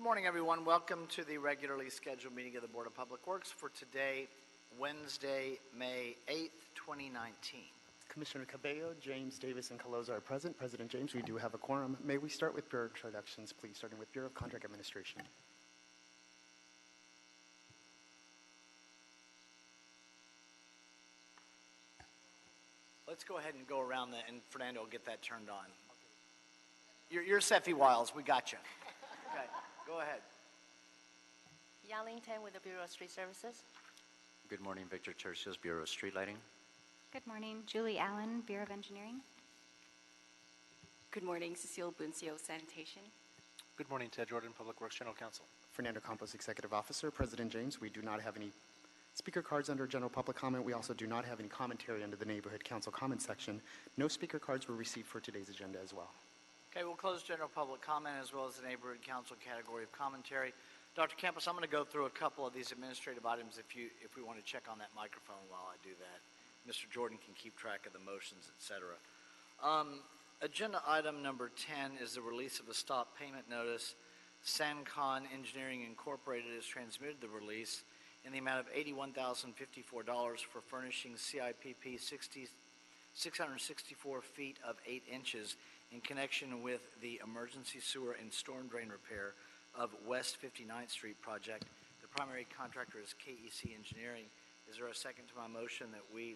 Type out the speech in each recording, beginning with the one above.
morning, everyone. Welcome to the regularly scheduled meeting of the Board of Public Works for today, Wednesday, May 8th, 2019. Commissioner Cabello, James, Davis, and Caloza are present. President James, we do have a quorum. May we start with Bureau introductions, please, starting with Bureau of Contract Administration. Let's go ahead and go around that, and Fernando will get that turned on. You're Seffi Wiles. We got you. Okay, go ahead. Yaling Tan with the Bureau of Street Services. Good morning, Victor Tercios, Bureau of Street Lighting. Good morning, Julie Allen, Bureau of Engineering. Good morning, Cecile Buncio, Sanitation. Good morning, Ted Jordan, Public Works General Counsel. Fernando Campos, Executive Officer. President James, we do not have any speaker cards under general public comment. We also do not have any commentary under the Neighborhood Council comment section. No speaker cards were received for today's agenda as well. Okay, we'll close general public comment as well as the Neighborhood Council category of commentary. Dr. Campos, I'm going to go through a couple of these administrative items if we want to check on that microphone while I do that. Mr. Jordan can keep track of the motions, etc. Agenda item number 10 is the release of a stop payment notice. Sancon Engineering Incorporated has transmitted the release in the amount of $81,054 for furnishing CIPP 664 feet of 8 inches in connection with the emergency sewer and storm drain repair of West 59th Street project. The primary contractor is KEC Engineering. Is there a second to my motion that we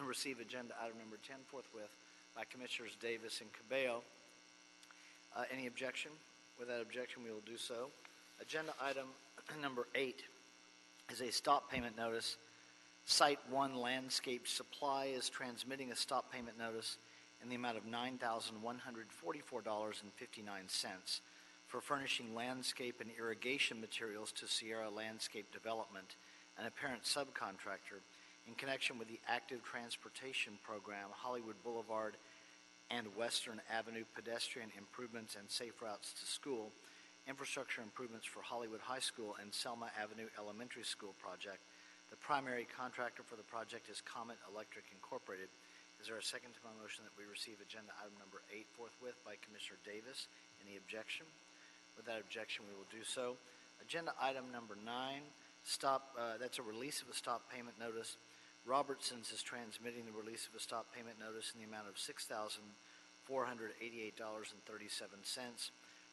receive agenda item number 10 forthwith by Commissioners Davis and Cabello? Any objection? Without objection, we will do so. Agenda item number 8 is a stop payment notice. Site 1 Landscape Supply is transmitting a stop payment notice in the amount of $9,144.59 for furnishing landscape and irrigation materials to Sierra Landscape Development, an apparent subcontractor, in connection with the Active Transportation Program, Hollywood Boulevard and Western Avenue pedestrian improvements and safe routes to school, infrastructure improvements for Hollywood High School and Selma Avenue Elementary School project. The primary contractor for the project is Comet Electric Incorporated. Is there a second to my motion that we receive agenda item number 8 forthwith by Commissioner Davis? Any objection? Without objection, we will do so. Agenda item number 9, that's a release of a stop payment notice. Robertson's is transmitting the release of a stop payment notice in the amount of $6,488.37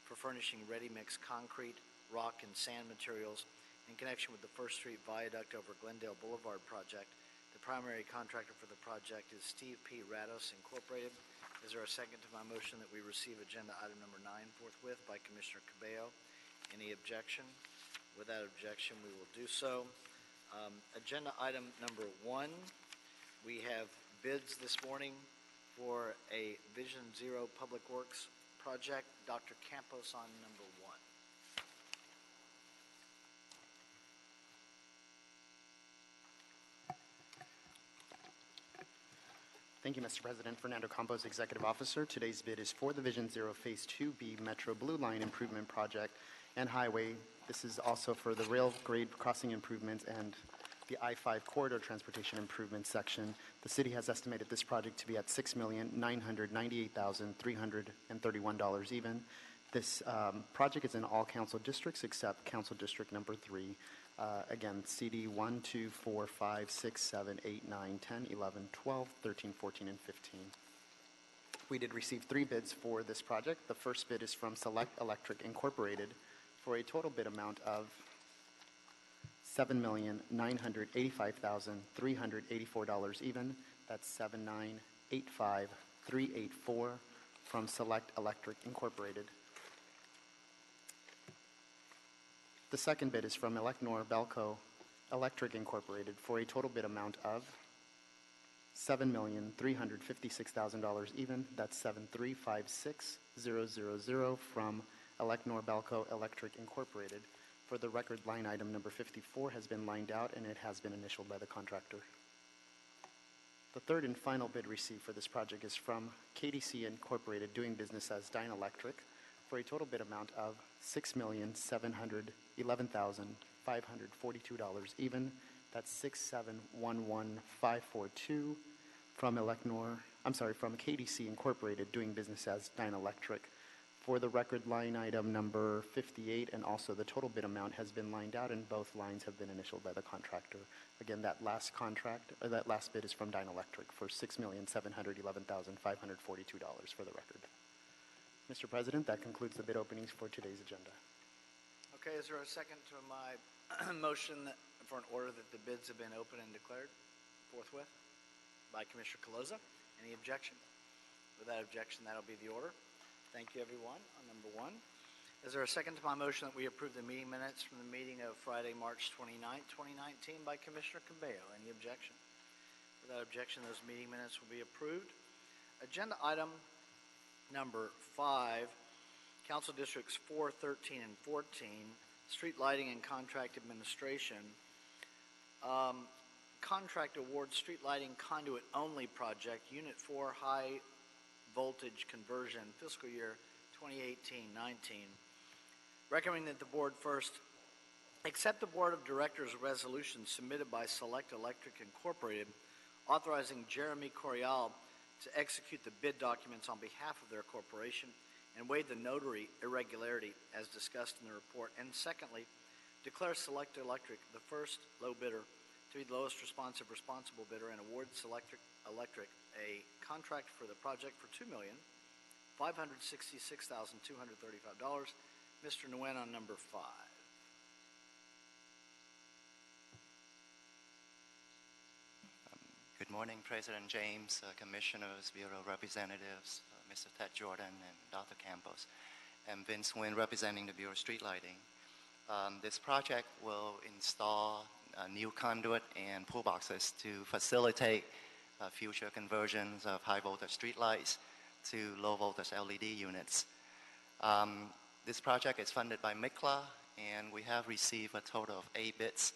for furnishing ready-mix concrete, rock, and sand materials in connection with the First Street Viaduct over Glendale Boulevard project. The primary contractor for the project is Steve P. Rados Incorporated. Is there a second to my motion that we receive agenda item number 9 forthwith by Commissioner Cabello? Any objection? Without objection, we will do so. Agenda item number 1, we have bids this morning for a Vision Zero Public Works project. Dr. Campos on number 1. Thank you, Mr. President. Fernando Campos, Executive Officer. Today's bid is for the Vision Zero Phase 2B Metro Blue Line Improvement Project and Highway. This is also for the rail grade crossing improvements and the I-5 corridor transportation improvement section. The city has estimated this project to be at $6,998,331 even. This project is in all council districts except council district number 3. Again, CD 1, 2, 4, 5, 6, 7, 8, 9, 10, 11, 12, 13, 14, and 15. We did receive 3 bids for this project. The first bid is from Select Electric Incorporated for a total bid amount of $7,985,384 even. That's $7,985,384 from Select Electric Incorporated. The second bid is from Elecnor Belco Electric Incorporated for a total bid amount of $7,356,000 even. That's $7,356,000 from Elecnor Belco Electric Incorporated. For the record, line item number 54 has been lined out and it has been initialed by the contractor. The third and final bid received for this project is from KDC Incorporated, doing business as Dynalectric, for a total bid amount of $6,711,542 even. That's $6,711,542 from KDC Incorporated, doing business as Dynalectric, For the record, line item number 58 and also the total bid amount has been lined out, and both lines have been initialed by the contractor. Again, that last bid is from Dynalectric for $6,711,542 for the record. Mr. President, that concludes the bid openings for today's agenda. Okay, is there a second to my motion for an order that the bids have been opened and declared forthwith by Commissioner Caloza? Any objection? Without objection, that'll be the order. Thank you, everyone, on number one. Is there a second to my motion that we approve the meeting minutes from the meeting of Friday, March 29th, 2019 by Commissioner Cabello? Any objection? Without objection, those meeting minutes will be approved. Agenda item number 5, Council Districts 4, 13, and 14, Street Lighting and Contract Administration. Contract award Street Lighting Conduit Only Project, Unit 4 High Voltage Conversion, fiscal year 2018-19. Recommending that the board first accept the Board of Directors resolution submitted by Select Electric Incorporated authorizing Jeremy Corial to execute the bid documents on behalf of their corporation and waive the notary irregularity as discussed in the report. And secondly, declare Select Electric the first low bidder to be the lowest responsible bidder and award Select Electric a contract for the project for $2,566,235. Mr. Nguyen on number 5. Good morning, President James, Commissioners, Bureau Representatives, Mr. Ted Jordan, and Dr. Campos. I'm Vince Nguyen, representing the Bureau of Street Lighting. This project will install new conduit and pull boxes to facilitate future conversions of high voltage street lights to low voltage LED units. This project is funded by MICLA, and we have received a total of 8 bids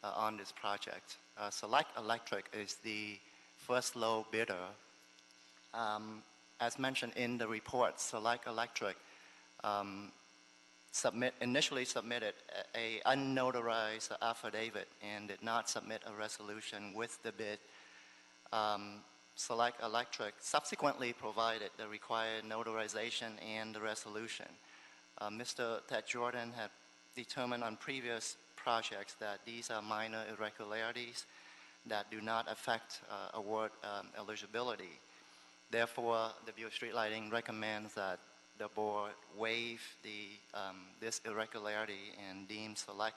on this project. Select Electric is the first low bidder. As mentioned in the report, Select Electric initially submitted a unnotarized affidavit and did not submit a resolution with the bid. Select Electric subsequently provided the required notarization and the resolution. Mr. Ted Jordan had determined on previous projects that these are minor irregularities that do not affect award eligibility. Therefore, the Bureau of Street Lighting recommends that the board waive this irregularity and deem Select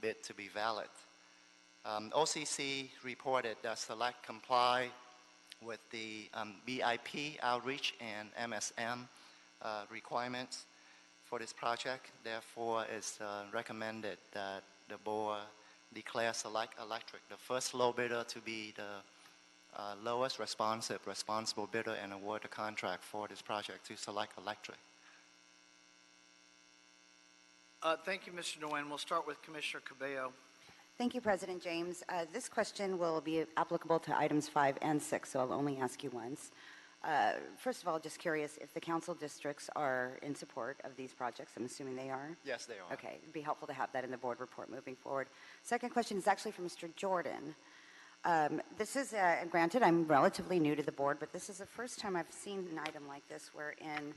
bid to be valid. OCC reported that Select comply with the BIP outreach and MSM requirements for this project. Therefore, it's recommended that the board declare Select Electric the first low bidder to be the lowest responsible bidder and award the contract for this project to Select Electric. Thank you, Mr. Nguyen. We'll start with Commissioner Cabello. Thank you, President James. This question will be applicable to items 5 and 6, so I'll only ask you once. First of all, just curious if the council districts are in support of these projects. I'm assuming they are? Yes, they are. Okay, it'd be helpful to have that in the board report moving forward. Second question is actually for Mr. Jordan. This is, granted, I'm relatively new to the board, but this is the first time I've seen an item like this wherein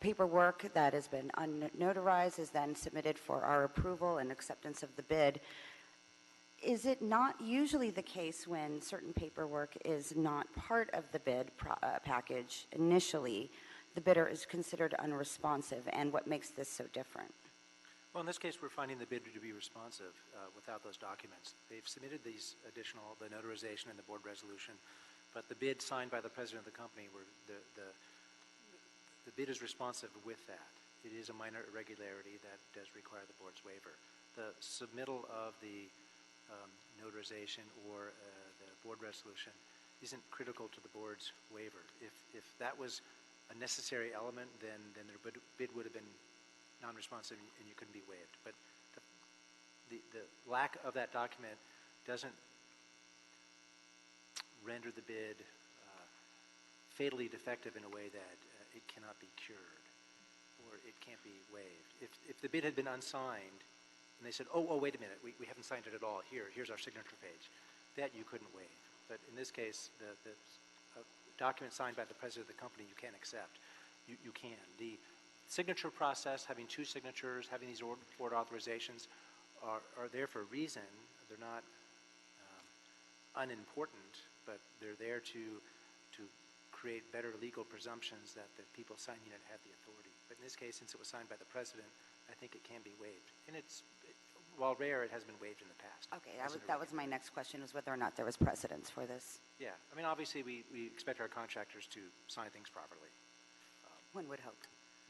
paperwork that has been unnotarized is then submitted for our approval and acceptance of the bid. Is it not usually the case when certain paperwork is not part of the bid package initially, the bidder is considered unresponsive, and what makes this so different? Well, in this case, we're finding the bidder to be responsive without those documents. They've submitted these the notarization and the board resolution, but the bid signed by the president of the company, the bid is responsive with that. It is a minor irregularity that does require the board's waiver. The submittal of the notarization or the board resolution isn't critical to the board's waiver. If that was a necessary element, then their bid would have been non-responsive and you couldn't be waived. But the lack of that document doesn't render the bid fatally defective in a way that it cannot be cured or it can't be waived. If the bid had been unsigned and they said, oh, wait a minute, we haven't signed it at all, here's our signature page, that you couldn't waive. But in this case, the document signed by the president of the company you can't accept. you can. The signature process, having two signatures, having these board authorizations are there for a reason. They're not unimportant, but they're there to create better legal presumptions that the people signing it have the authority. But in this case, since it was signed by the president, I think it can be waived. And while rare, it has been waived in the past. Okay, that was my next question, was whether or not there was precedence for this. Yeah, I mean, obviously, we expect our contractors to sign things properly. One would hope.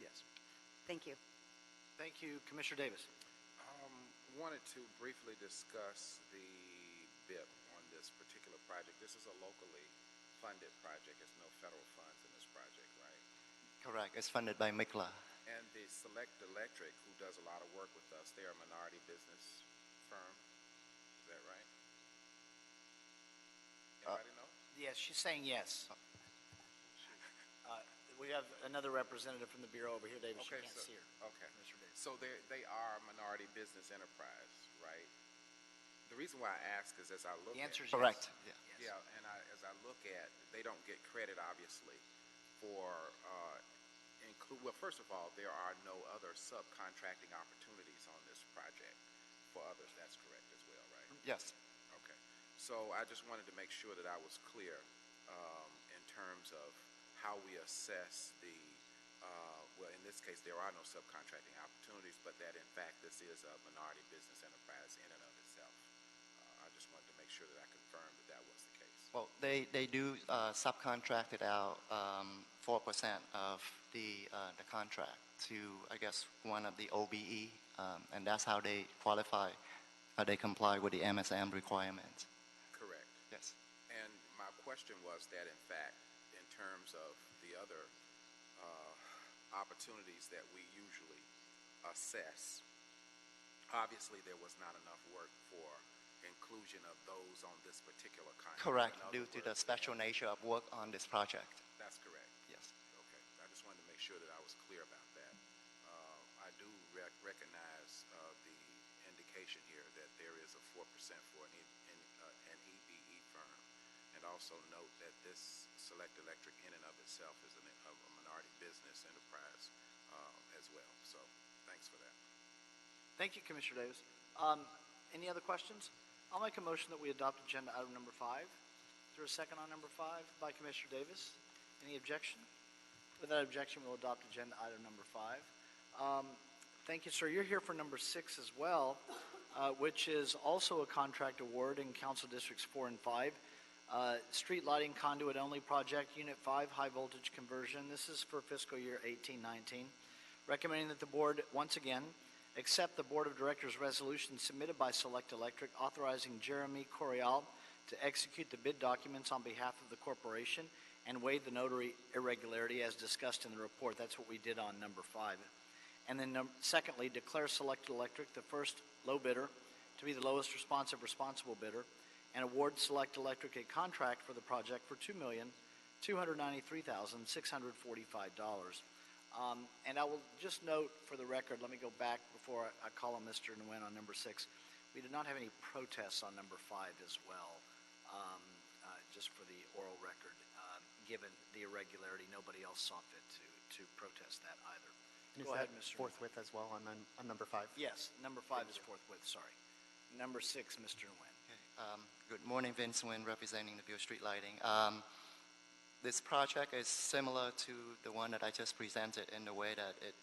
Yes. Thank you. Thank you, Commissioner Davis. Wanted to briefly discuss the BIP on this particular project. This is a locally funded project. There's no federal funds in this project, right? Correct. It's funded by MICLA. And the Select Electric, who does a lot of work with us, they're a minority business firm. Is that right? Anybody know? Yes, she's saying yes. We have another representative from the Bureau over here, Davis. Okay, You can't see her. Okay. Commissioner Davis. So they are a minority business enterprise, right? The reason why I ask is as I look The answer is Correct. yes. Yeah, and as I look at, they don't get credit, obviously, for, well, first of all, there are no other subcontracting opportunities on this project for others. That's correct as well, right? Yes. Okay. So I just wanted to make sure that I was clear in terms of how we assess the, well, in this case, there are no subcontracting opportunities, but that, in fact, this is a minority business enterprise in and of itself. I just wanted to make sure that I confirmed that was the case. Well, they do subcontract it out 4% of the contract to, I guess, one of the OBE, and that's how they qualify, how they comply with the MSM requirements. Correct. Yes. And my question was that, in fact, in terms of the other opportunities that we usually assess, obviously there was not enough work for inclusion of those on this particular contract. Correct, In other due to the words, special nature of work on this project. That's correct. Yes. Okay. I just wanted to make sure that I was clear about that. I do recognize the indication here that there is a 4% for an EBE firm, and also note that this Select Electric in and of itself is a minority business enterprise as well. So thanks for that. Thank you, Commissioner Davis. Any other questions? I'll make a motion that we adopt agenda item number 5. Is there a second on number 5 by Commissioner Davis? Any objection? Without objection, we'll adopt agenda item number 5. Thank you, sir. You're here for number 6 as well, which is also a contract award in Council Districts 4 and 5. Street lighting conduit only project, Unit 5, high voltage conversion. This is for fiscal year 18-19. Recommending that the board, once again, accept the Board of Directors resolution submitted by Select Electric authorizing Jeremy Corial to execute the bid documents on behalf of the corporation and waive the notary irregularity as discussed in the report. That's what we did on number 5. And then secondly, declare Select Electric the first low bidder to be the lowest responsive responsible bidder and award Select Electric a contract for the project for $2,293,645. And I will just note for the record, let me go back before I call on Mr. Nguyen on number 6. We did not have any protests on number 5 as well, just for the oral record. Given the irregularity, nobody else saw fit to protest that either. And Go is ahead, that Mr. forthwith as well on number 5? Yes, number 5 is forthwith, sorry. Number 6, Mr. Nguyen. Okay. Good morning, Vince Nguyen, representing the Bureau of Street Lighting. This project is similar to the one that I just presented in the way that it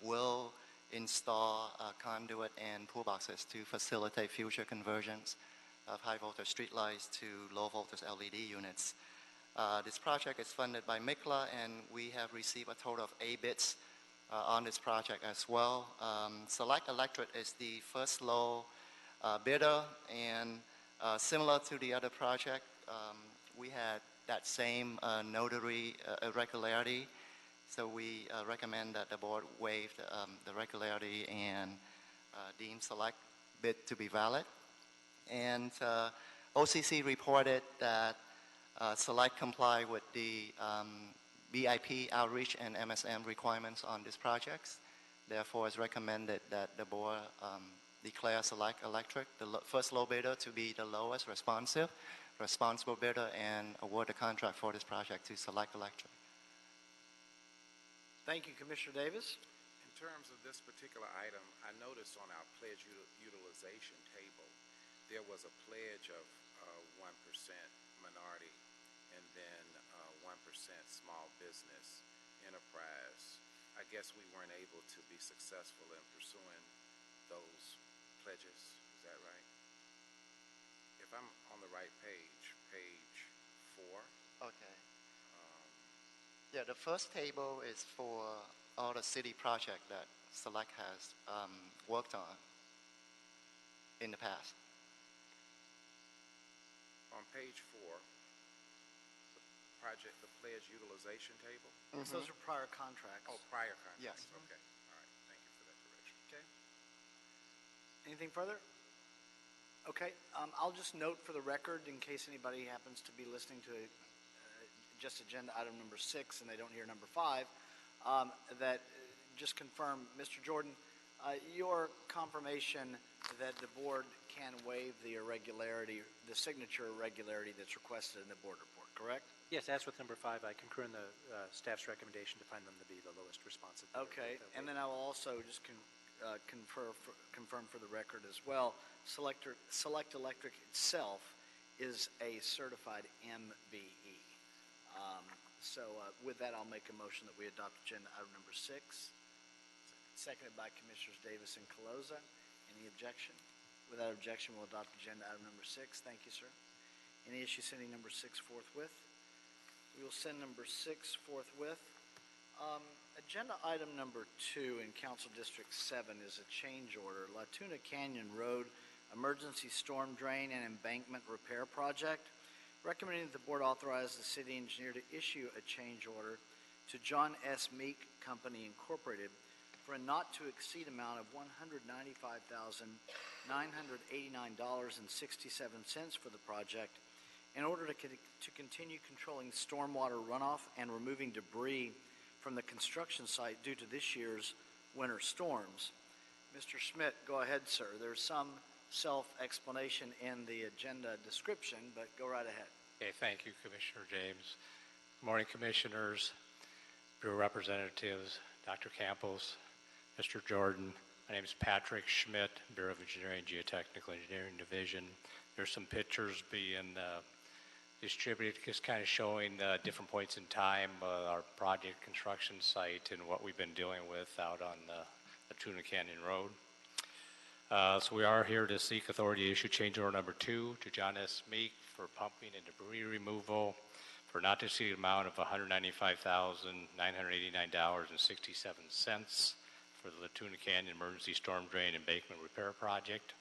will install conduit and pool boxes to facilitate future conversions of high voltage streetlights to low voltage LED units. This project is funded by MICLA, and we have received a total of 8 bids on this project as well. Select Electric is the first low bidder, and similar to the other project, we had that same notary irregularity, so we recommend that the board waive the regularity and deem Select bid to be valid. And OCC reported that Select comply with the BIP outreach and MSM requirements on these projects. Therefore, it's recommended that the board declare Select Electric the first low bidder to be the lowest responsible bidder and award the contract for this project to Select Electric. Thank you, Commissioner Davis. In terms of this particular item, I noticed on our pledge utilization table, there was a pledge of 1% minority and then 1% small business enterprise. I guess we weren't able to be successful in pursuing those pledges. Is that right? If I'm on the right page, page 4. Okay. Yeah, the first table is for all the city project that Select has worked on in the past. On page 4, the pledge utilization table. So those are prior contracts. Oh, prior contracts. Yes. Okay. All right. Thank you for that correction. Okay. Anything further? Okay. I'll just note for the record, in case anybody happens to be listening to just agenda item number 6 and they don't hear number 5, that just confirm, Mr. Jordan, your confirmation that the board can waive the irregularity, the signature irregularity that's requested in the board report, correct? Yes, as with number 5, I concur in the staff's recommendation to find them to be the lowest responsive. Okay, and then I will also just confirm for the record as well, Select Electric itself is a certified MBE. So with that, I'll make a motion that we adopt agenda item number 6, seconded by Commissioners Davis and Caloza. Any objection? Without objection, we'll adopt agenda item number 6. Thank you, sir. Any issue sending number 6 forthwith? We will send number 6 forthwith. Agenda item number 2 in Council District 7 is a change order. La Tuna Canyon Road Emergency Storm Drain and Embankment Repair Project. Recommending that the board authorize the city engineer to issue a change order to John S. Meek Company Incorporated for a not to exceed amount of $195,989.67 for the project in order to continue controlling stormwater runoff and removing debris from the construction site due to this year's winter storms. Mr. Schmidt, go ahead, sir. There's some self-explanation in the agenda description, but go right ahead. Okay, thank you, Commissioner James. Good morning, Commissioners, Bureau Representatives, Dr. Campos, Mr. Jordan. My name is Patrick Schmidt, Bureau of Engineering, Geotechnical Engineering Division. There's some pictures being distributed, just kind of showing different points in time, our project construction site and what we've been dealing with out on the Tuna Canyon Road. So we are here to seek authority to issue change order number 2 to John S. Meek for pumping and debris removal for not to exceed amount of $195,989.67 for the Tuna Canyon Emergency Storm Drain Embankment Repair Project.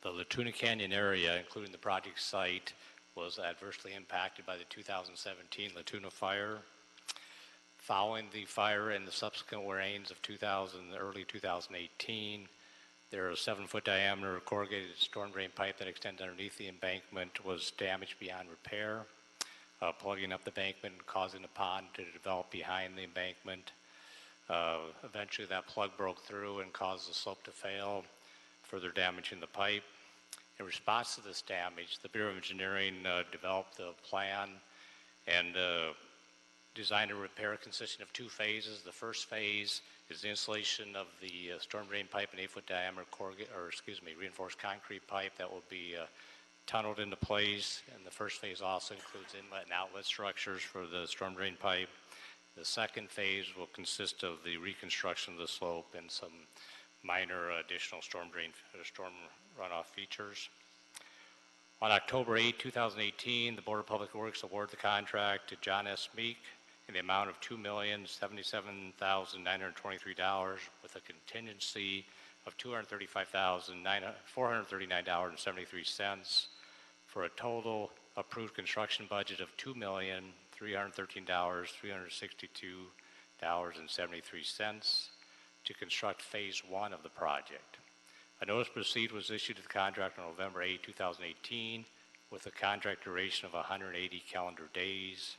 The Latuna Canyon area, including the project site, was adversely impacted by the 2017 Latuna fire. Following the fire and the subsequent rains of early 2018, there is a 7-foot diameter corrugated storm drain pipe that extends underneath the embankment was damaged beyond repair, plugging up the embankment and causing a pond to develop behind the embankment. Eventually that plug broke through and caused the slope to fail, further damaging the pipe. In response to this damage, the Bureau of Engineering developed a plan and designed a repair consisting of 2 phases. The first phase is the installation of the storm drain pipe, an 8-foot diameter reinforced concrete pipe that will be tunneled into place. And the first phase also includes inlet and outlet structures for the storm drain pipe. The second phase will consist of the reconstruction of the slope and some minor additional storm runoff features. On October 8, 2018, the Board of Public Works awarded the contract to John S. Meek in the amount of $2,077,923 with a contingency of $235,439.73 for a total approved construction budget of $2,313,362.73 to construct phase 1 of the project. A notice to proceed was issued to the contractor on November 8, 2018 with a contract duration of 180 calendar days.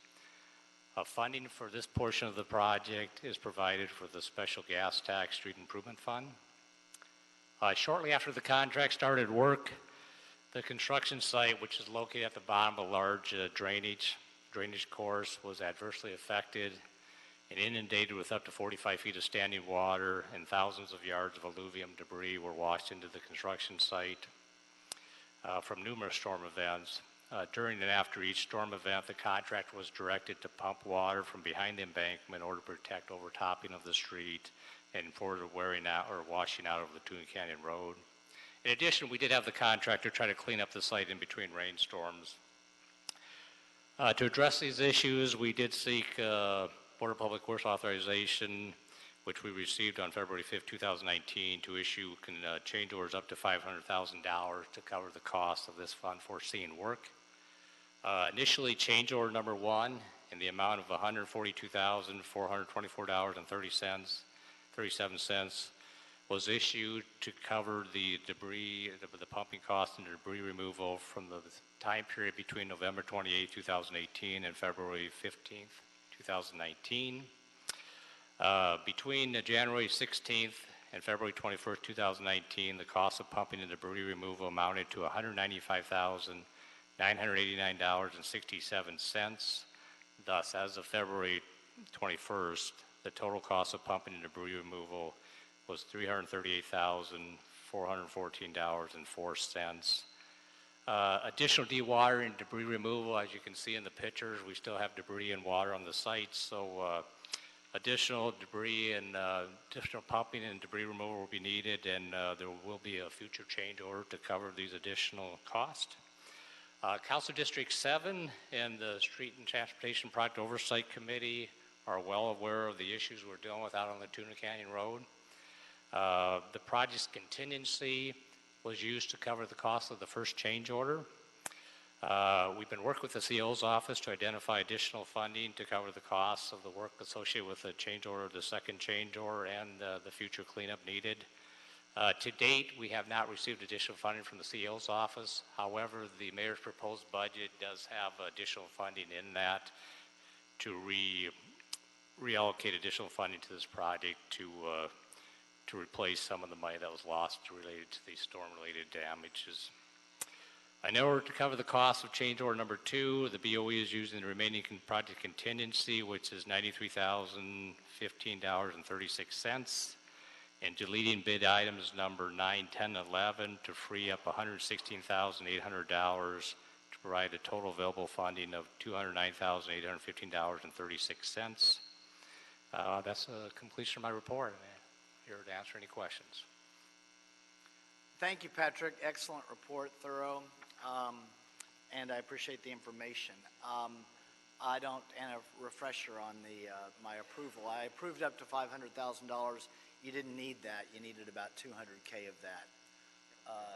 Funding for this portion of the project is provided for the Special Gas Tax Street Improvement Fund. Shortly after the contract started work, the construction site, which is located at the bottom of a large drainage, drainage course was adversely affected and inundated with up to 45 feet of standing water, and thousands of yards of alluvium debris were washed into the construction site from numerous storm events. During and after each storm event, the contractor was directed to pump water from behind the embankment in order to protect overtopping of the street and further wearing out or washing out of the Tuna Canyon Road. In addition, we did have the contractor try to clean up the site in between rainstorms. To address these issues, we did seek Board of Public Works authorization, which we received on February 5th, 2019, to issue change orders up to $500,000 to cover the cost of this unforeseen work. Initially, change order number 1 in the amount of $142,424.37 was issued to cover the debris, the pumping cost and debris removal from the time period between November 28, 2018 and February 15th, 2019. Between January 16th and February 21st, 2019, the cost of pumping and debris removal amounted to $195,989.67. Thus, as of February 21st, the total cost of pumping and debris removal was $338,414.04. Additional dewatering and debris removal, as you can see in the pictures, we still have debris and water on the site, so additional debris and additional pumping and debris removal will be needed, and there will be a future change order to cover these additional costs. Council District 7 and the Street and Transportation Project Oversight Committee are well aware of the issues we're dealing with out on the Tuna Canyon Road. The project's contingency was used to cover the cost of the first change order. We've been working with the CO's office to identify additional funding to cover the costs of the work associated with the change order, the second change order, and the future cleanup needed. To date, we have not received additional funding from the CO's office. However, the mayor's proposed budget does have additional funding in that to reallocate additional funding to this project to replace some of the money that was lost related to the storm-related damages. In order to cover the cost of change order number 2, the BOE is using the remaining project contingency, which is $93,015.36, and deleting bid items number 9, 10, 11 to free up $116,800 to provide a total available funding of $209,815.36. That's a completion of my report. I'm here to answer any questions. Thank you, Patrick. Excellent report, thorough, and I appreciate the information. And a refresher on my approval. I approved up to $500,000. You didn't need that. You needed about $200K of that.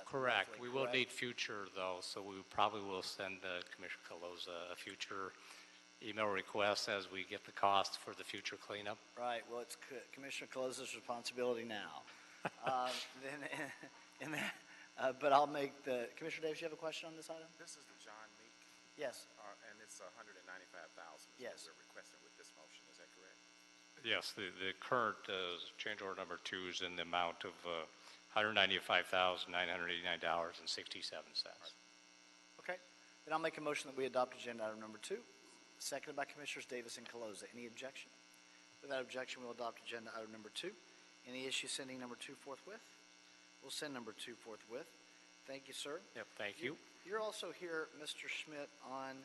Correct. Roughly, We will need future, though, so we probably will send Commissioner Caloza a future email request as we get the cost for the future cleanup. Right. Well, it's Commissioner Caloza's responsibility now. But I'll make the Commissioner Davis. You have a question on this item? This is the John Meek, Yes. and it's $195,000. Yes. We're requesting with this motion. Is that correct? Yes, the current change order number 2 is in the amount of $195,989.67. Okay. Then I'll make a motion that we adopt agenda item number 2, seconded by Commissioners Davis and Caloza. Any objection? Without objection, we'll adopt agenda item number 2. Any issue sending number 2 forthwith? We'll send number 2 forthwith. Thank you, sir. Yep, thank you. You're also here, Mr. Schmidt, on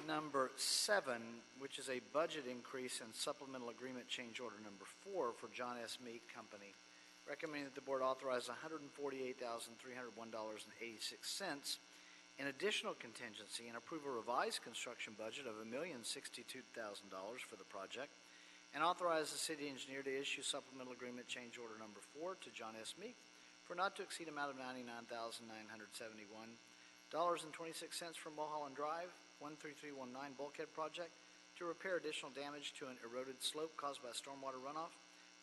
number 7, which is a budget increase and supplemental agreement change order number 4 for John S. Meek Company, recommending that the board authorize $148,301.86 in additional contingency and approve a revised construction budget of $1,062,000 for the project, and authorize the city engineer to issue supplemental agreement change order number 4 to John S. Meek for not to exceed amount of $99,971.26 from Mulholland Drive, 13319 Bulkhead Project, to repair additional damage to an eroded slope caused by stormwater runoff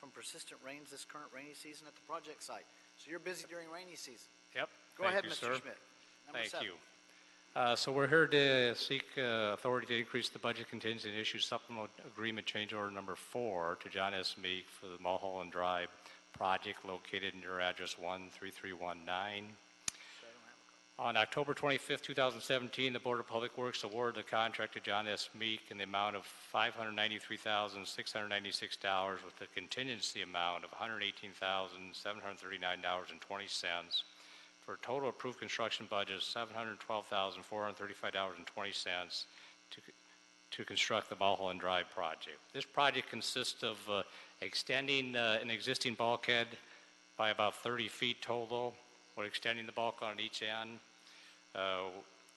from persistent rains this current rainy season at the project site. So you're busy during rainy season. Yep. Go ahead, Mr. Schmidt. Number Thank 7. you. So we're here to seek authority to increase the budget contingency and issue supplemental agreement change order number 4 to John S. Meek for the Mulholland Drive project located near address 13319. On October 25, 2017, the Board of Public Works awarded the contract to John S. Meek in the amount of $593,696 with a contingency amount of $118,739.20 for a total approved construction budget of $712,435.20 to construct the Mulholland Drive project. This project consists of extending an existing bulkhead by about 30 feet total. We're extending the bulk on each end.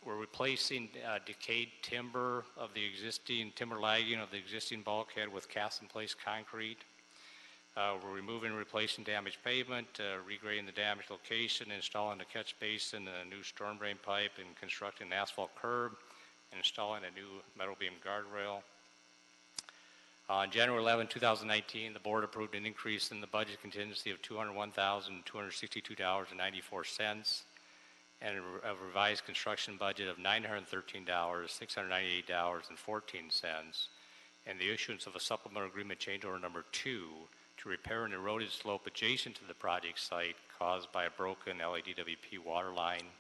We're replacing decayed timber of the existing timber lagging of the existing bulkhead with cast-in-place concrete. We're removing and replacing damaged pavement, regrading the damaged location, installing a catch basin, a new storm drain pipe, and constructing an asphalt curb, and installing a new metal beam guardrail. On January 11, 2019, the board approved an increase in the budget contingency of $201,262.94 and a revised construction budget of $913,698.14, and the issuance of a supplemental agreement change order number 2 to repair an eroded slope adjacent to the project site caused by a broken LADWP water line.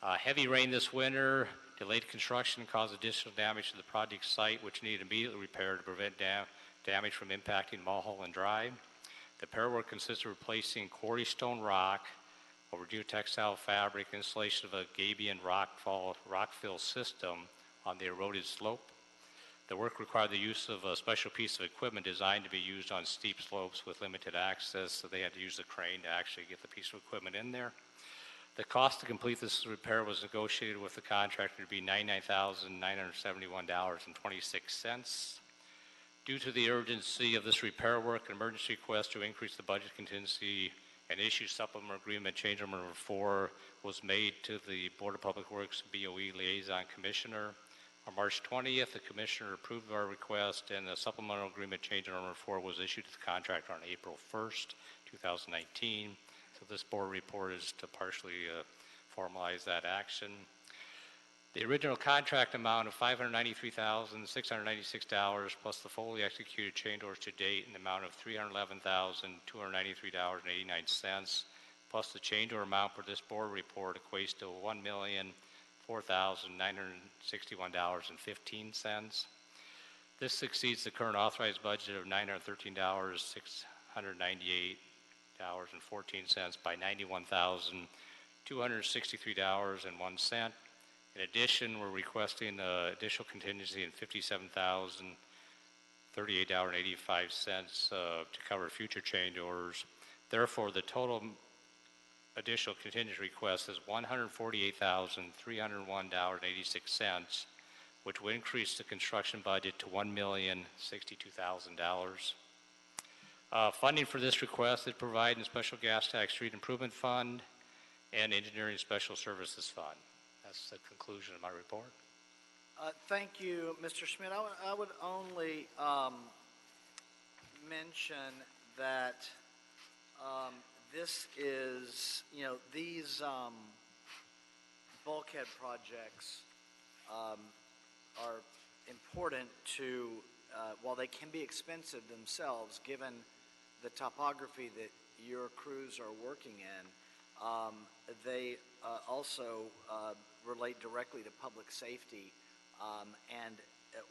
Heavy rain this winter delayed construction caused additional damage to the project site, which needed immediate repair to prevent damage from impacting Mulholland Drive. The repair work consists of replacing quarry stone rock over geotextile fabric, installation of a gabion rockfill system on the eroded slope. The work required the use of a special piece of equipment designed to be used on steep slopes with limited access, so they had to use the crane to actually get the piece of equipment in there. The cost to complete this repair was negotiated with the contractor to be $99,971.26. Due to the urgency of this repair work, an emergency request to increase the budget contingency and issue supplemental agreement change order number 4 was made to the Board of Public Works BOE Liaison Commissioner. On March 20th, the Commissioner approved our request, and the supplemental agreement change order number 4 was issued to the contractor on April 1st, 2019. So this board report is to partially formalize that action. The original contract amount of $593,696 plus the fully executed change orders to date in the amount of $311,293.89 plus the change order amount for this board report equates to $1,004,961.15. This exceeds the current authorized budget of $913,698.14 by $91,263.01. In addition, we're requesting additional contingency in $57,038.85 to cover future change orders. Therefore, the total additional contingency request is $148,301.86, which would increase the construction budget to $1,062,000. Funding for this request is provided in Special Gas Tax Street Improvement Fund and Engineering Special Services Fund. That's the conclusion of my report. Thank you, Mr. Schmidt. I would only mention that this is, these bulkhead projects are important to, while they can be expensive themselves, given the topography that your crews are working in, they also relate directly to public safety, and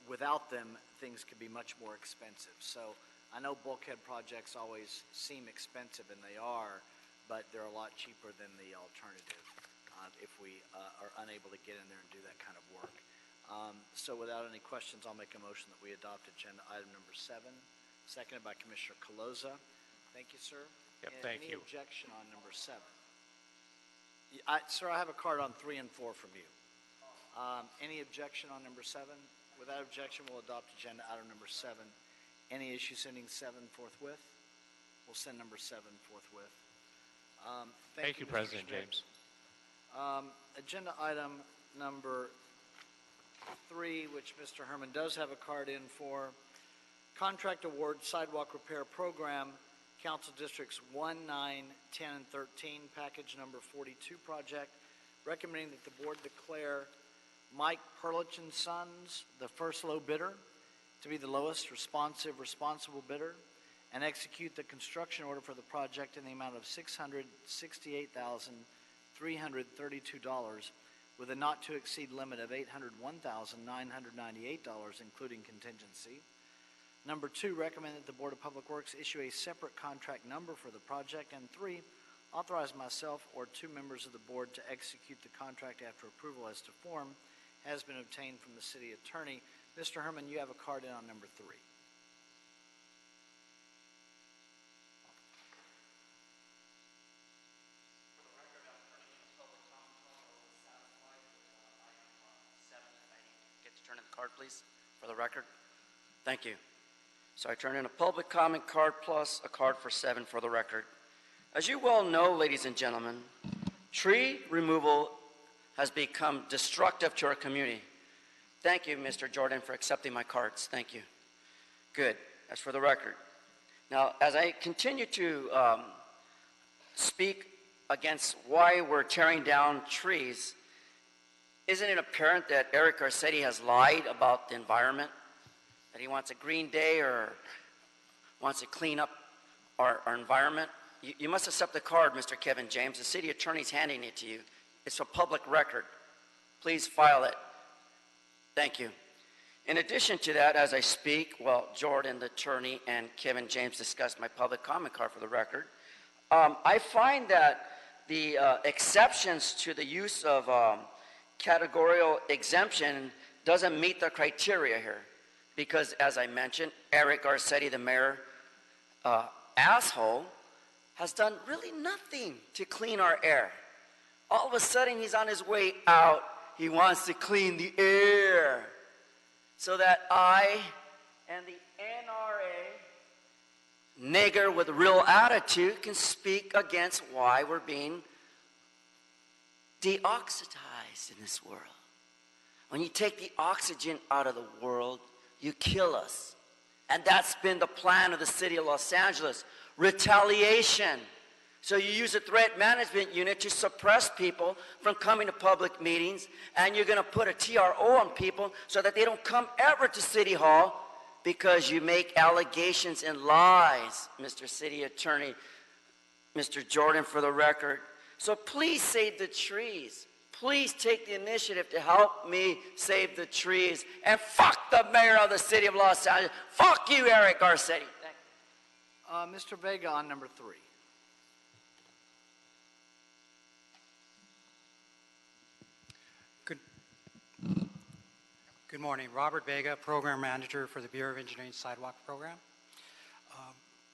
without them, things could be much more expensive. So I know bulkhead projects always seem expensive, and they are, but they're a lot cheaper than the alternative if we are unable to get in there and do that kind of work. So without any questions, I'll make a motion that we adopt agenda item number 7, seconded by Commissioner Coloza. Thank you, sir. Yep, thank you. Any objection on number 7? Sir, I have a card on 3 and 4 from you. Any objection on number 7? Without objection, we'll adopt agenda item number 7. Any issue sending 7 forthwith? We'll send number 7 forthwith. Thank you, President James. Agenda item number 3, which Mr. Herman does have a card in for, contract award sidewalk repair program, Council Districts 1, 9, 10, and 13, package number 42 project, recommending that the board declare Mike Perlich and Sons the first low bidder to be the lowest responsible bidder, and execute the construction order for the project in the amount of $668,300 $332 with a not-to-exceed limit of $801,998, including contingency. Number 2, recommend that the Board of Public Works issue a separate contract number for the project. And 3, authorize myself or 2 members of the board to execute the contract after approval as to form has been obtained from the city attorney. Mr. Herman, you have a card in on number 3. Get to turn in the card, please, for the record. Thank you. So I turn in a public comment card plus a card for 7 for the record. As you well know, ladies and gentlemen, tree removal has become destructive to our community. Thank you, Mr. Jordan, for accepting my cards. Thank you. Good. As for the record. Now, as I continue to speak against why we're tearing down trees, isn't it apparent that Eric Garcetti has lied about the environment? That he wants a green day or wants to clean up our environment? You must accept the card, Mr. Kevin James. The city attorney's handing it to you. It's a public record. Please file it. Thank you. In addition to that, as I speak, well, Jordan, the attorney, and Kevin James discussed my public comment card for the record. I find that the exceptions to the use of categorical exemption doesn't meet the criteria here. Because, as I mentioned, Eric Garcetti, the mayor, asshole, has done really nothing to clean our air. All of a sudden, he's on his way out. He wants to clean the air so that I and the NRA, nigger with real attitude, can speak against why we're being deoxidized in this world. When you take the oxygen out of the world, you kill us. And that's been the plan of the city of Los Angeles. Retaliation. So you use a threat management unit to suppress people from coming to public meetings, and you're going to put a TRO on people so that they don't come ever to City Hall because you make allegations and lies, Mr. City Attorney, Mr. Jordan, for the record. So please save the trees. Please take the initiative to help me save the trees. And fuck the mayor of the city of Los Angeles. Fuck you, Eric Garcetti. Mr. Vega on number 3. Good morning. Robert Vega, Program Manager for the Bureau of Engineering Sidewalk Program.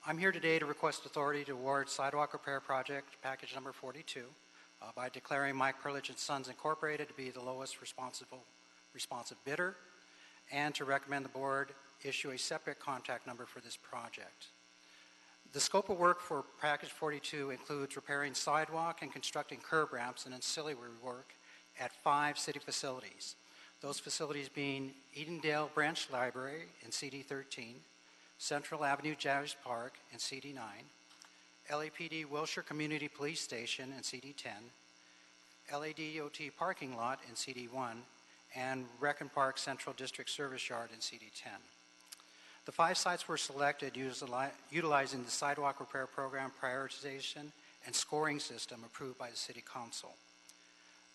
I'm here today to request authority to award Sidewalk Repair Project Package Number 42 by declaring Mike Perlich and Sons Incorporated to be the lowest responsive bidder, and to recommend the board issue a separate contact number for this project. The scope of work for Package 42 includes repairing sidewalk and constructing curb ramps and ancillary work at 5 city facilities. Those facilities being Edendale Branch Library in CD 13, Central Avenue Jazz Park in CD 9, LAPD Wilshire Community Police Station in CD 10, LADOT Parking Lot in CD 1, and Recon Park Central District Service Yard in CD 10. The 5 sites were selected utilizing the Sidewalk Repair Program prioritization and scoring system approved by the City Council.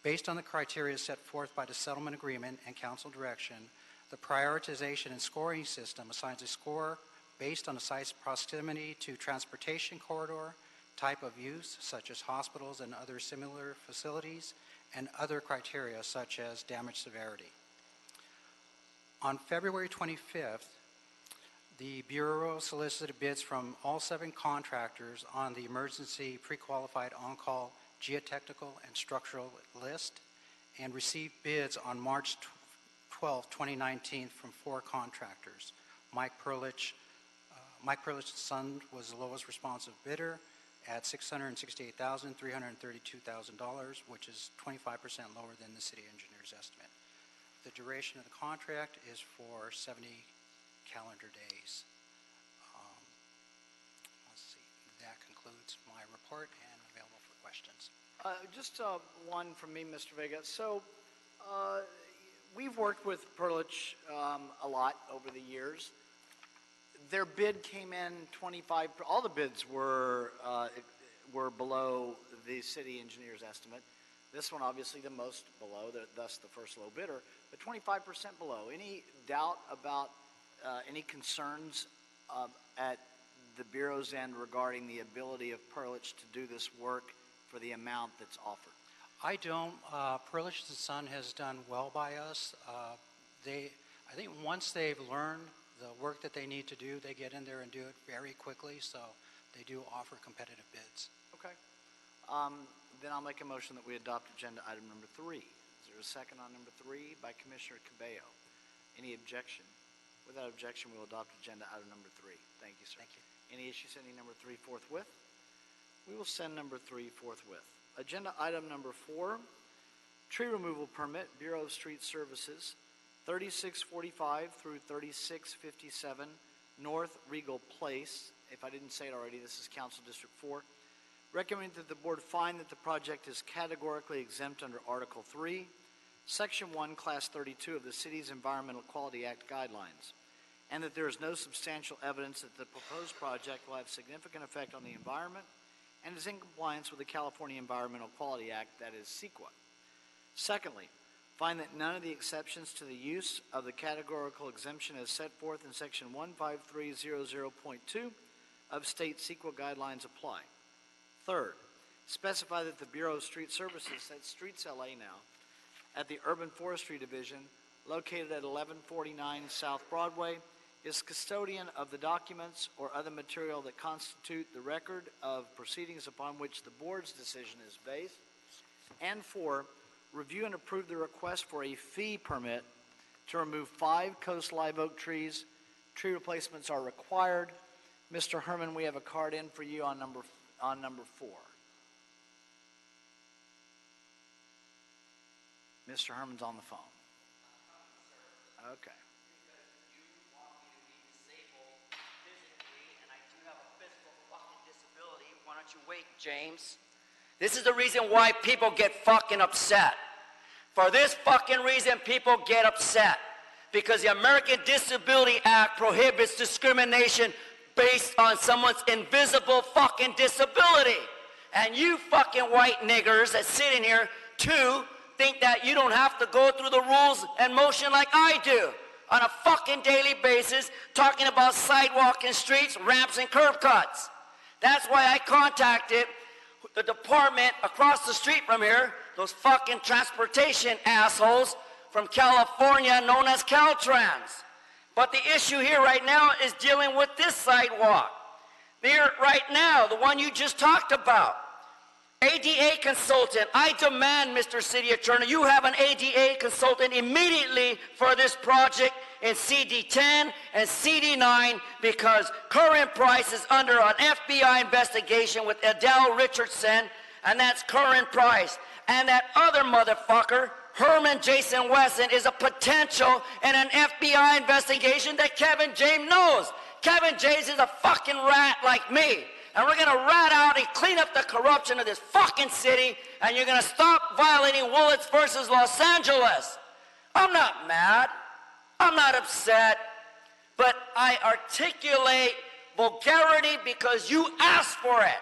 Based on the criteria set forth by the settlement agreement and council direction, the prioritization and scoring system assigns a score based on the site's proximity to transportation corridor, type of use, such as hospitals and other similar facilities, and other criteria such as damage severity. On February 25th, the Bureau solicited bids from all 7 contractors on the emergency pre-qualified on-call geotechnical and structural list, and received bids on March 12, 2019 from 4 contractors. Mike Perlich's Son was the lowest responsive bidder at $668,332, which is 25% lower than the city engineer's estimate. The duration of the contract is for 70 calendar days. Let's see, that concludes my report and available for questions. Just one from me, Mr. Vega. So we've worked with Perlich a lot over the years. Their bid came in 25, all the bids were were below the city engineer's estimate. This one obviously the most below, thus the first low bidder, but 25% below. Any doubt about any concerns at the Bureau's end regarding the ability of Perlich to do this work for the amount that's offered? I don't. Perlich & Son has done well by us. I think once they've learned the work that they need to do, they get in there and do it very quickly, so they do offer competitive bids. Okay. Then I'll make a motion that we adopt agenda item number 3. Is there a second on number 3 by Commissioner Cabello? Any objection? Without objection, we'll adopt agenda item number 3. Thank you, sir. Thank you. Any issue sending number 3 forthwith? We will send number 3 forthwith. Agenda item number 4, tree removal permit, Bureau of Street Services, 3645 through 3657 North Regal Place. If I didn't say it already, this is Council District 4. Recommend that the board find that the project is categorically exempt under Article 3, Section 1, Class 32 of the City's Environmental Quality Act guidelines, and that there is no substantial evidence that the proposed project will have significant effect on the environment and is in compliance with the California Environmental Quality Act, that is CEQA. Secondly, find that none of the exceptions to the use of the categorical exemption as set forth in Section 15300.2 of state CEQA guidelines apply. Third, specify that the Bureau of Street Services, that's Streets LA now, at the Urban Forestry Division, located at 1149 South Broadway, is custodian of the documents or other material that constitute the record of proceedings upon which the board's decision is based. And 4, review and approve the request for a fee permit to remove 5 coast live oak trees. Tree replacements are required. Mr. Herman, we have a card in for you on number 4. Mr. Herman's on the phone. Okay. Why don't you wait, James? This is the reason why people get fucking upset. For this fucking reason, people get upset. Because the American Disability Act prohibits discrimination based on someone's invisible fucking disability. And you fucking white niggers that sit in here, too, think that you don't have to go through the rules and motion like I do on a fucking daily basis, talking about sidewalk and streets, ramps and curb cuts. That's why I contacted the department across the street from here, those fucking transportation assholes from California known as Caltrans. But the issue here right now is dealing with this sidewalk. Here right now, the one you just talked about. ADA consultant, I demand, Mr. City Attorney, you have an ADA consultant immediately for this project in CD10 and CD9 because current price is under an FBI investigation with Adele Richardson, and that's current price. And that other motherfucker, Herman Jason Wesson, is a potential in an FBI investigation that Kevin James knows. Kevin James is a fucking rat like me. And we're gonna rat out and clean up the corruption of this fucking city, and you're gonna stop violating Willits versus Los Angeles. I'm not mad. I'm not upset. But I articulate vulgarity because you asked for it.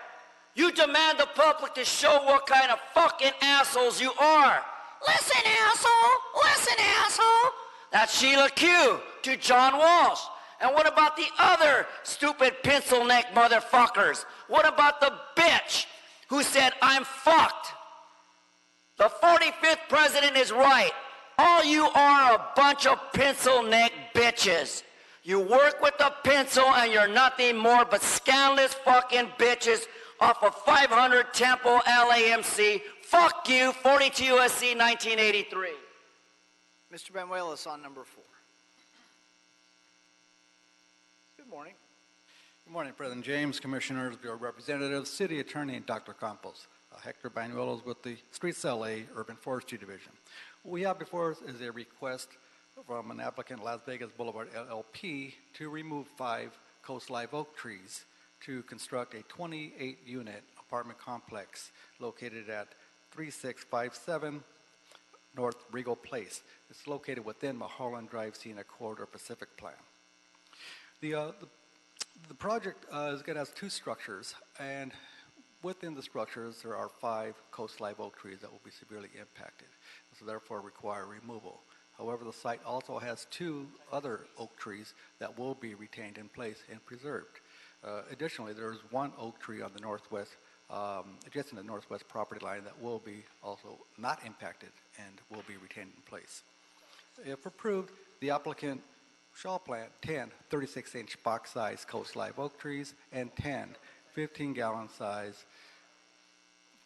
You demand the public to show what kind of fucking assholes you are. Listen, asshole! Listen, asshole! That's Sheila Q. to John Walsh. And what about the other stupid pencil neck motherfuckers? What about the bitch who said, I'm fucked? The 45th president is right. All you are a bunch of pencil neck bitches. You work with a pencil and you're nothing more but scandalous fucking bitches off of 500 Temple LAMC. Fuck you, 42 USC 1983. Mr. Benuelos on number 4. Good morning. Good morning, President James, Commissioners, Bureau Representatives, City Attorney, and Dr. Campos. Hector Banuelos with the Streets LA Urban Forestry Division. What we have before us is a request from an applicant, Las Vegas Boulevard LLP, to remove 5 coast live oak trees to construct a 28-unit apartment complex located at 3657 North Regal Place. It's located within Mulholland Drive Scenic Corridor Pacific Plan. The project has 2 structures, and Within the structures, there are 5 coast live oak trees that will be severely impacted, so therefore require removal. However, the site also has 2 other oak trees that will be retained in place and preserved. Additionally, there is 1 oak tree on the northwest, adjacent to the northwest property line that will be also not impacted and will be retained in place. If approved, the applicant shall plant 10 36-inch box-size coast live oak trees and 10 15-gallon size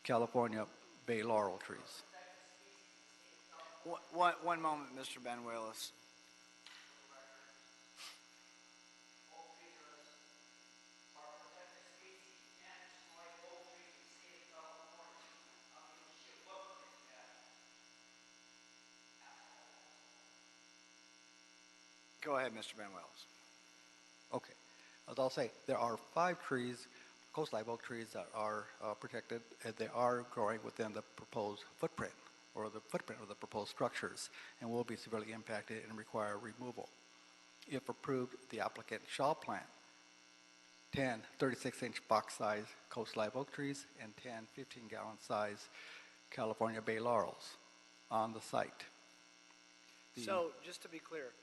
California bay laurel trees. One moment, Mr. Banuelos. Go ahead, Mr. Banuelos. Okay. As I'll say, there are 5 trees, coast live oak trees, that are protected, and they are growing within the proposed footprint, or the footprint of the proposed structures, and will be severely impacted and require removal. If approved, the applicant shall plant 10 36-inch box-size coast live oak trees and 10 15-gallon size California bay laurels on the site. So, just to be clear,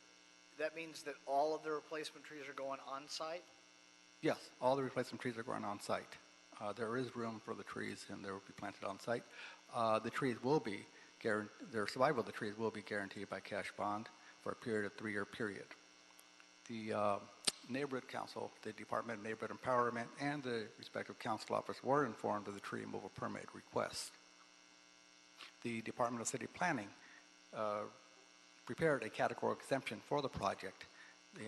that means that all of the replacement trees are going on site? Yes, all the replacement trees are going on site. There is room for the trees, and they will be planted on site. The trees will be their survival of the trees will be guaranteed by cash bond for a period of 3-year period. The neighborhood council, the Department of Neighborhood Empowerment, and the respective council office were informed of the tree removal permit request. The Department of City Planning prepared a categorical exemption for the project,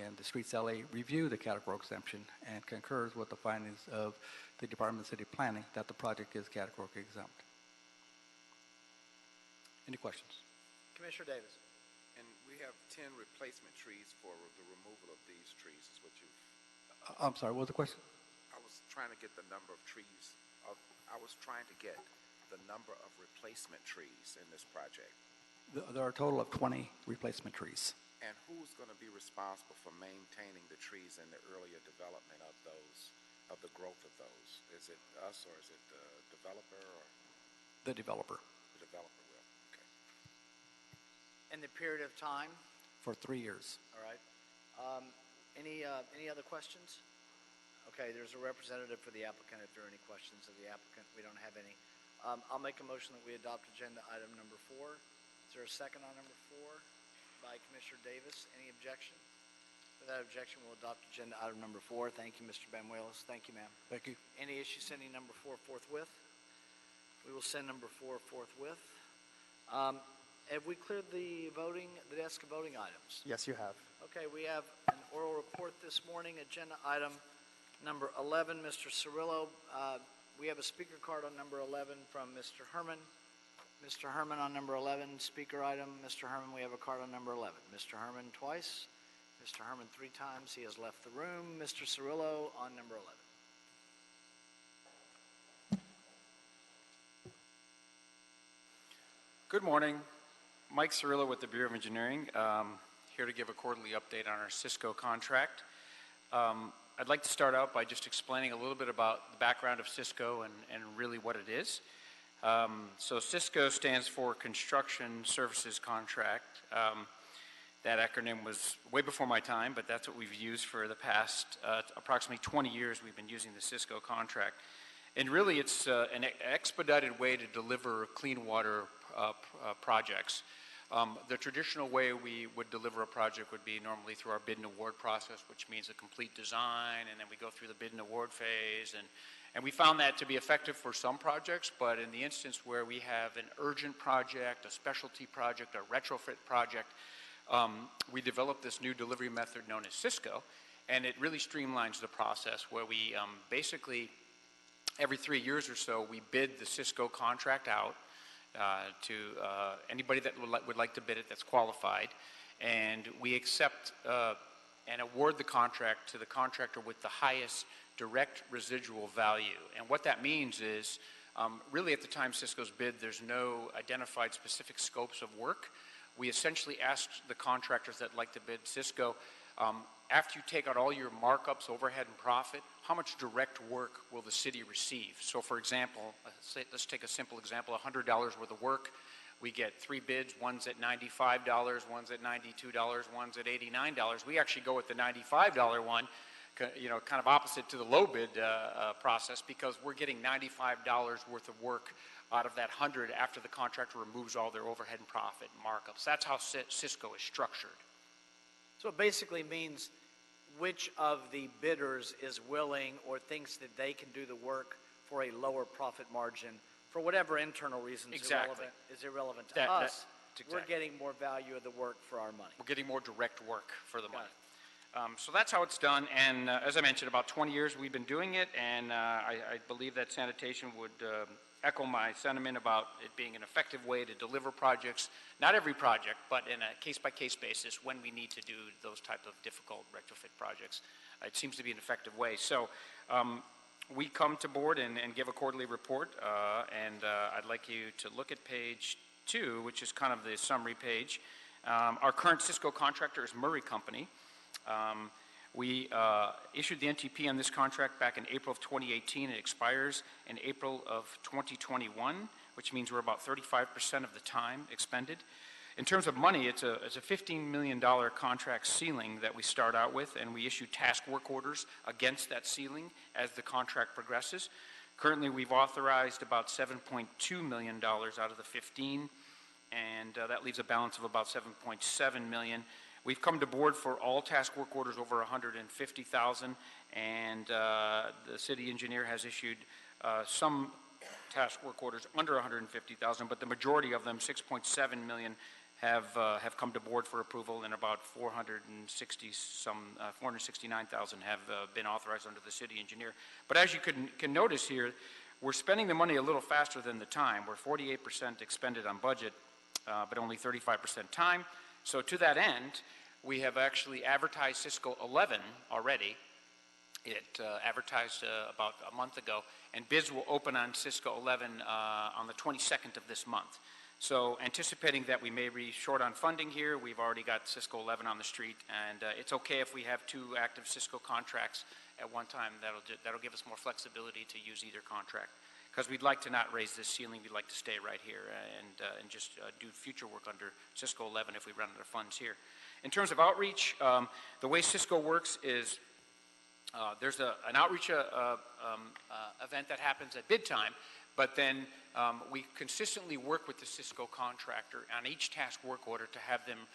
and the Streets LA reviewed the categorical exemption and concurs with the findings of the Department of City Planning that the project is categorically exempt. Any questions? Commissioner Davis. And we have 10 replacement trees for the removal of these trees, is what you've... I'm sorry, what was the question? I was trying to get the number of trees. I was trying to get the number of replacement trees in this project. There are a total of 20 replacement trees. And who's going to be responsible for maintaining the trees in the earlier development of those, of the growth of those? Is it us, or is it the developer, or? The developer. The developer will, okay. And the period of time? For 3 years. All right. Any other questions? Okay, there's a representative for the applicant if there are any questions of the applicant. We don't have any. I'll make a motion that we adopt agenda item number 4. Is there a second on number 4 by Commissioner Davis? Any objection? Without objection, we'll adopt agenda item number 4. Thank you, Mr. Banuelos. Thank you, ma'am. Thank you. Any issue sending number 4 forthwith? We will send number 4 forthwith. Have we cleared the desk of voting items? Yes, you have. Okay, we have an oral report this morning, agenda item number 11. Mr. Cirillo, we have a speaker card on number 11 from Mr. Herman. Mr. Herman on number 11, speaker item. Mr. Herman, we have a card on number 11. Mr. Herman twice. Mr. Herman 3 times. He has left the room. Mr. Cirillo on number 11. Good morning. Mike Cirillo with the Bureau of Engineering, here to give a quarterly update on our Cisco contract. I'd like to start out by just explaining a little bit about the background of Cisco and really what it is. So Cisco stands for Construction Services Contract. That acronym was way before my time, but that's what we've used for the past approximately 20 years. We've been using the Cisco contract. And really it's an expedited way to deliver clean water projects. The traditional way we would deliver a project would be normally through our bid and award process, which means a complete design, and then we go through the bid and award phase. And we found that to be effective for some projects, but in the instance where we have an urgent project, a specialty project, a retrofit project, we developed this new delivery method known as Cisco, and it really streamlines the process where we basically, every 3 years or so, we bid the Cisco contract out to anybody that would like to bid it that's qualified, and we accept and award the contract to the contractor with the highest direct residual value. And what that means is, really at the time Cisco's bid, there's no identified specific scopes of work. We essentially asked the contractors that like to bid Cisco, After you take out all your markups, overhead, and profit, how much direct work will the city receive? So for example, let's take a simple example, $100 worth of work. We get 3 bids, one's at $95, one's at $92, one's at $89. We actually go with the $95 one, kind of opposite to the low bid process, because we're getting $95 worth of work out of that 100 after the contractor removes all their overhead and profit and markups. That's how Cisco is structured. So it basically means which of the bidders is willing or thinks that they can do the work for a lower profit margin for whatever internal reasons is irrelevant to us. Exactly. We're getting more value of the work for our money. We're getting more direct work for the money. So that's how it's done, and as I mentioned, about 20 years we've been doing it, and I believe that sanitation would echo my sentiment about it being an effective way to deliver projects, not every project, but in a case-by-case basis when we need to do those type of difficult retrofit projects. It seems to be an effective way. So we come to board and give a quarterly report, and I'd like you to look at page 2, which is kind of the summary page. Our current Cisco contractor is Murray Company. We issued the NTP on this contract back in April of 2018. It expires in April of 2021, which means we're about 35% of the time expended. In terms of money, it's a $15 million contract ceiling that we start out with, and we issue task work orders against that ceiling as the contract progresses. Currently, we've authorized about $7.2 million out of the 15, and that leaves a balance of about $7.7 million. We've come to board for all task work orders over $150,000, and the city engineer has issued some task work orders under $150,000, but the majority of them, $6.7 million, have come to board for approval, and about $469,000 have been authorized under the city engineer. But as you can notice here, we're spending the money a little faster than the time. We're 48% expended on budget, but only 35% time. So to that end, we have actually advertised Cisco 11 already. It advertised about a month ago, and bids will open on Cisco 11 on the 22nd of this month. So anticipating that we may be short on funding here, we've already got Cisco 11 on the street, and it's okay if we have 2 active Cisco contracts at one time. That'll give us more flexibility to use either contract, because we'd like to not raise this ceiling. We'd like to stay right here and just do future work under Cisco 11 if we run out of funds here. In terms of outreach, the way Cisco works is there's an outreach event that happens at bid time, but then we consistently work with the Cisco contractor on each task work order to have them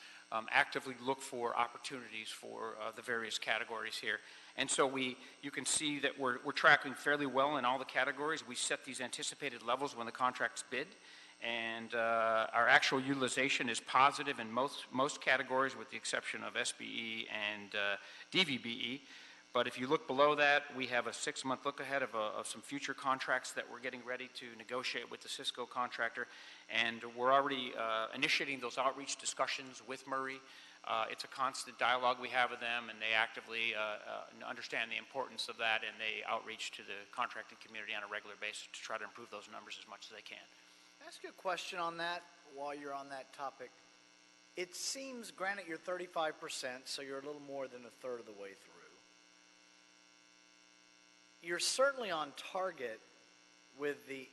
actively look for opportunities for the various categories here. And so you can see that we're tracking fairly well in all the categories. We set these anticipated levels when the contract's bid, and our actual utilization is positive in most categories with the exception of SBE and DVBE. But if you look below that, we have a 6-month look ahead of some future contracts that we're getting ready to negotiate with the Cisco contractor, and we're already initiating those outreach discussions with Murray. It's a constant dialogue we have with them, and they actively understand the importance of that, and they outreach to the contracting community on a regular basis to try to improve those numbers as much as they can. Can I ask you a question on that while you're on that topic? It seems, granted you're 35%, so you're a little more than a third of the way through. You're certainly on target with the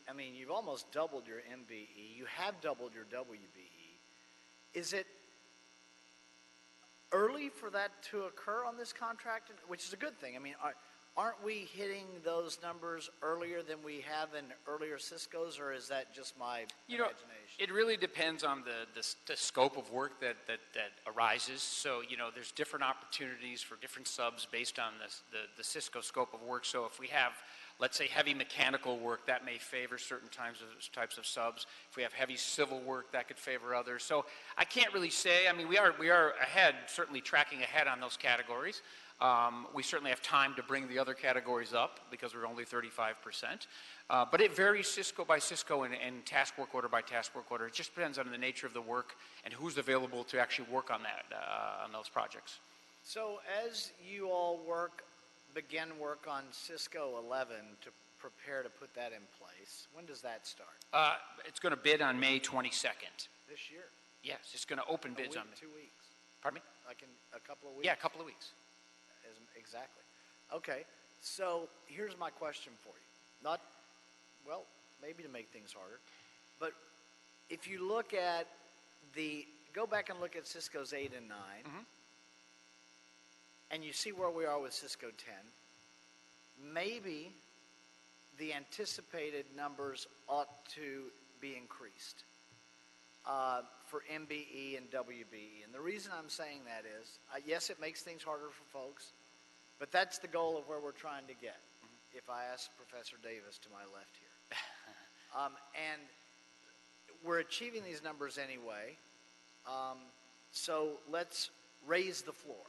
I mean, you've almost doubled your MBE. You have doubled your WBE. Is it early for that to occur on this contract, which is a good thing? I mean, aren't we hitting those numbers earlier than we have in earlier Cisco's, or is that just my imagination? It really depends on the scope of work that arises. So, there's different opportunities for different subs based on the Cisco scope of work. So if we have, let's say, heavy mechanical work, that may favor certain types of subs. If we have heavy civil work, that could favor others. So I can't really say. I mean, we are ahead, certainly tracking ahead on those categories. We certainly have time to bring the other categories up because we're only 35%. But it varies Cisco by Cisco and task work order by task work order. It just depends on the nature of the work and who's available to actually work on that, on those projects. So as you all begin work on Cisco 11 to prepare to put that in place, when does that start? It's going to bid on May 22nd. This year? Yes, it's going to open bids on May. 2 weeks. Pardon me? Like in a couple of weeks? Yeah, a couple of weeks. Exactly. Okay, so here's my question for you. Not, well, maybe to make things harder, but if you look at go back and look at Cisco's 8 and 9, and you see where we are with Cisco 10, maybe the anticipated numbers ought to be increased for MBE and WBE. And the reason I'm saying that is, yes, it makes things harder for folks, but that's the goal of where we're trying to get, if I ask Professor Davis to my left here. And we're achieving these numbers anyway, so let's raise the floor.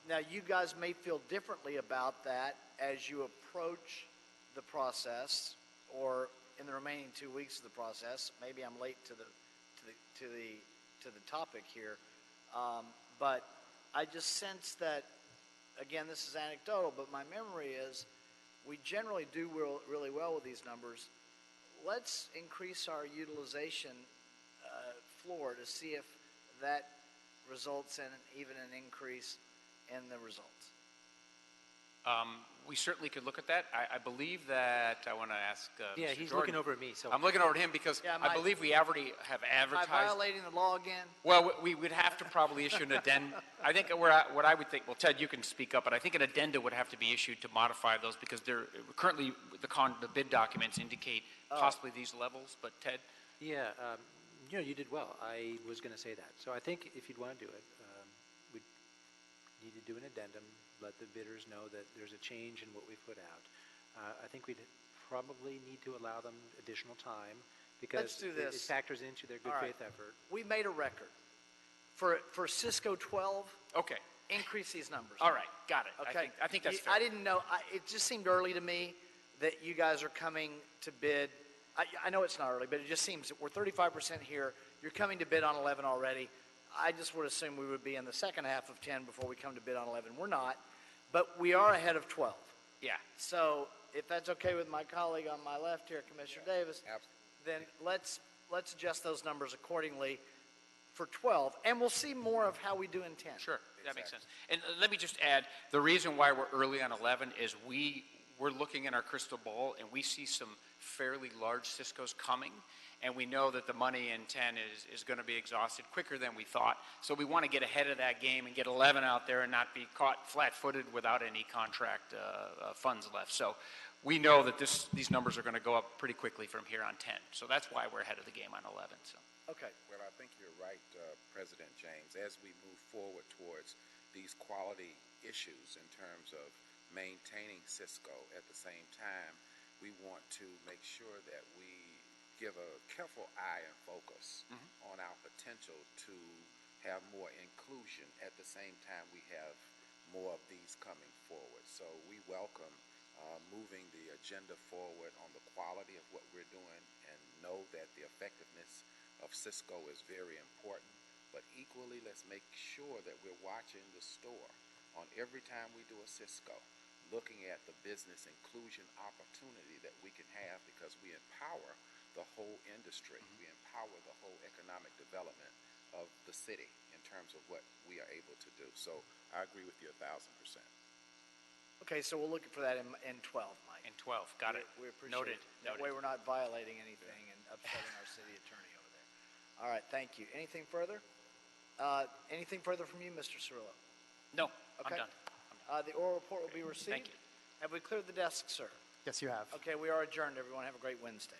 Now, you guys may feel differently about that as you approach the process, or in the remaining 2 weeks of the process. Maybe I'm late to the topic here, but I just sense that, again, this is anecdotal, but my memory is we generally do really well with these numbers. Let's increase our utilization floor to see if that results in even an increase in the results. We certainly could look at that. I believe that I want to ask Yeah, Mr. he's Jordan. looking over at me. So I'm looking over at him because Yeah, I believe we already have advertised. Am I violating the law again? Well, we would have to probably issue an addendum. I think what I would think, well, Ted, you can speak up, but I think an addenda would have to be issued to modify those because they're currently the bid documents indicate possibly these levels. But Ted, yeah, you did well. I was going to say that. So I think if you'd want to do it, we need to do an addendum, let the bidders know that there's a change in what we put out. I think we'd probably need to allow them additional time because Let's do this. It factors into their good All right. faith effort. We made a record. For Cisco 12, okay, increase these numbers. all right, got it. Okay. I think that's fair. I didn't know. It just seemed early to me that you guys are coming to bid. I know it's not early, but it just seems that we're 35% here. You're coming to bid on 11 already. I just would assume we would be in the second half of 10 before we come to bid on 11. We're not, but we are ahead of 12. Yeah. So if that's okay with my colleague on my left here, Commissioner Davis, then let's adjust those numbers accordingly for 12, and we'll see more of how we do in 10. Sure, that makes sense. And let me just add, the reason why we're early on 11 is we're looking in our crystal ball, and we see some fairly large Ciscos coming, and we know that the money in 10 is going to be exhausted quicker than we thought. So we want to get ahead of that game and get 11 out there and not be caught flat-footed without any contract funds left. So we know that these numbers are going to go up pretty quickly from here on 10. So that's why we're ahead of the game on 11. So. Okay. Well, I think you're right, President James. As we move forward towards these quality issues in terms of maintaining Cisco at the same time, we want to make sure that we give a careful eye and focus on our potential to have more inclusion at the same time we have more of these coming forward. So we welcome moving the agenda forward on the quality of what we're doing and know that the effectiveness of Cisco is very important. But equally, let's make sure that we're watching the store on every time we do a Cisco, looking at the business inclusion opportunity that we can have because we empower the whole industry. We empower the whole economic development of the city in terms of what we are able to do. So I agree with you 1,000%. Okay, so we'll look for that in 12, Mike. In 12, got it. We appreciate Noted. it. That way we're not violating anything and upsetting our city attorney over there. All right, thank you. Anything further? Anything further from you, Mr. Cirillo? No, Okay. I'm done. The oral report will be received. Thank you. Have we cleared the desk, sir? Yes, you have. Okay, we are adjourned, everyone. Have a great Wednesday.